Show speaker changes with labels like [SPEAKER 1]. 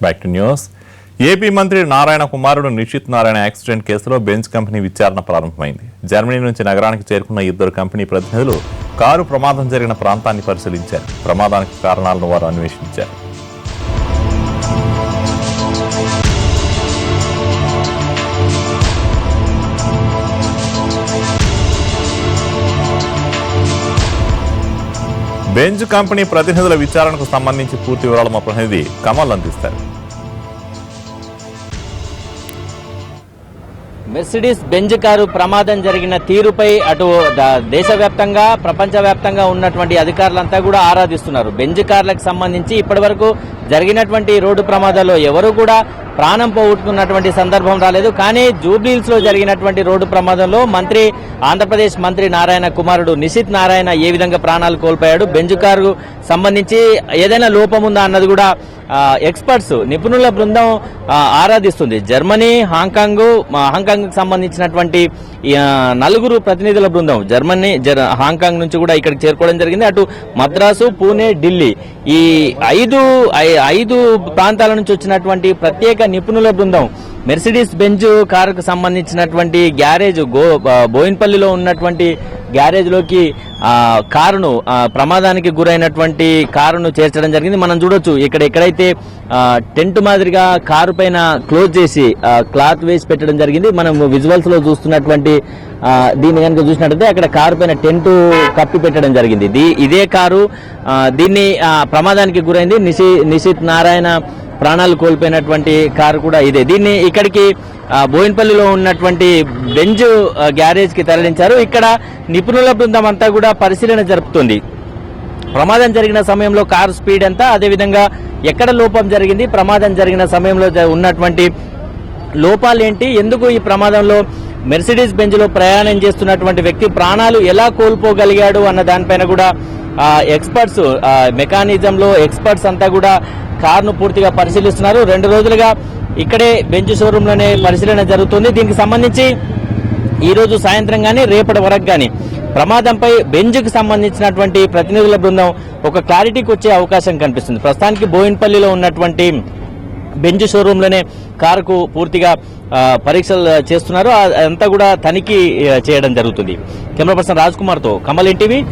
[SPEAKER 1] Back to news. AP మంత్రి నారాయణ కుమారుడు Nishith Narayana accident కేసులో బెంచ్ కంపెనీ విచారణ ప్రారంభమైంది. జర్మనీ నుంచి నగరానికి చేరుకున్న ఇద్దరు కంపెనీ ప్రతినిధులు కారు ప్రమాదం జరిగిన ప్రాంతాన్ని పరిశీలించారు. ప్రమాదానికి కారణాలను వారు అన్వేషించారు. బెంజ్ కంపెనీ ప్రతినిధుల విచారణకు సంబంధించి పూర్తి వివరాలు మా ప్రతినిధి కమల్ అందిస్తారు.
[SPEAKER 2] మెర్సిడీస్ బెంజ్ కారు ప్రమాదం జరిగిన తీరుపై అటు దేశవ్యాప్తంగా ప్రపంచవ్యాప్తంగా ఉన్నటువంటి అధికారులంతా కూడా ఆరాధిస్తున్నారు. బెంజ్ కార్లకు సంబంధించి ఇప్పటివరకు జరిగినటువంటి రోడ్డు ప్రమాదాల్లో ఎవరు కూడా ప్రాణం పోగొట్టుకున్నటువంటి సందర్భం రాలేదు. కానీ జూబ్లీహిల్స్ లో జరిగినటువంటి రోడ్డు ప్రమాదంలో ఆంధ్రప్రదేశ్ మంత్రి నారాయణ కుమారుడు నిషిత్ నారాయణ ఏ విధంగా ప్రాణాలు కోల్పోయాడు, బెంజ్ కారు సంబంధించి ఏదైనా లోపం ఉందా అన్నది కూడా ఎక్స్పర్ట్స్ నిపుణుల బృందం ఆరాధిస్తుంది. జర్మనీ, హాంకాంగ్ సంబంధించినటువంటి నలుగురు ప్రతినిధుల బృందం హాంకాంగ్ నుంచి కూడా ఇక్కడికి చేరుకోవడం జరిగింది. అటు మద్రాసు, పూణే, ఢిల్లీ ఈ ఐదు ప్రాంతాల నుంచి వచ్చినటువంటి ప్రత్యేక నిపుణుల బృందం మెర్సిడీస్ బెంజ్ కారుకు సంబంధించినటువంటి గ్యారేజ్ బోయిన్పల్లిలో ఉన్నటువంటి గ్యారేజ్ లోకి కారును ప్రమాదానికి గురైనటువంటి కారును చేర్చడం జరిగింది. మనం చూడొచ్చు ఎక్కడైతే టెంట్ మాదిరిగా కారు పైన క్లోజ్ చేసి క్లాత్ వేసి పెట్టడం జరిగింది. మనం విజువల్స్ లో చూస్తున్నటువంటి దీన్ని కనుక చూసినట్లయితే అక్కడ కారు పైన టెంట్ కప్పి పెట్టడం జరిగింది. ఇదే కారు దీన్ని ప్రమాదానికి గురైంది. నిషిత్ నారాయణ ప్రాణాలు కోల్పోయినటువంటి కారు కూడా ఇదే. దీన్ని ఇక్కడికి బోయిన్పల్లిలో ఉన్నటువంటి బెంజ్ గ్యారేజ్ కి తరలించారు. ఇక్కడ నిపుణుల బృందం అంతా కూడా పరిశీలన జరుపుతుంది. ప్రమాదం జరిగిన సమయంలో కారు స్పీడ్ ఎంత, అదేవిధంగా ఎక్కడ లోపం జరిగింది, ప్రమాదం జరిగిన సమయంలో ఉన్నటువంటి లోపాలేంటి, ఎందుకు ఈ ప్రమాదంలో మెర్సిడీస్ బెంజ్ లో ప్రయాణం చేస్తున్నటువంటి వ్యక్తి ప్రాణాలు ఎలా కోల్పోగలిగాడు అన్న దానిపైన కూడా ఎక్స్పర్ట్స్ మెకానిజం లో ఎక్స్పర్ట్స్ అంతా కూడా కారును పూర్తిగా పరిశీలిస్తున్నారు. 2 రోజులుగా ఇక్కడే బెంజ్ షోరూమ్ లోనే పరిశీలన జరుగుతుంది. దీనికి సంబంధించి ఈ రోజు సాయంత్రం గానీ రేపటి వరకు గానీ ప్రమాదంపై బెంజ్ కు సంబంధించినటువంటి ప్రతినిధుల బృందం ఒక క్లారిటీకి వచ్చే అవకాశం కనిపిస్తుంది. ప్రస్తుతానికి బోయిన్పల్లిలో ఉన్నటువంటి బెంజ్ షోరూమ్ లోనే కారుకు పూర్తిగా పరీక్షలు చేస్తున్నారు. అంతా కూడా తనిఖీ చేయడం జరుగుతుంది. కెమెరా పర్సన్ రాజ్ కుమార్ తో కమల్ ఎన్టీవీ.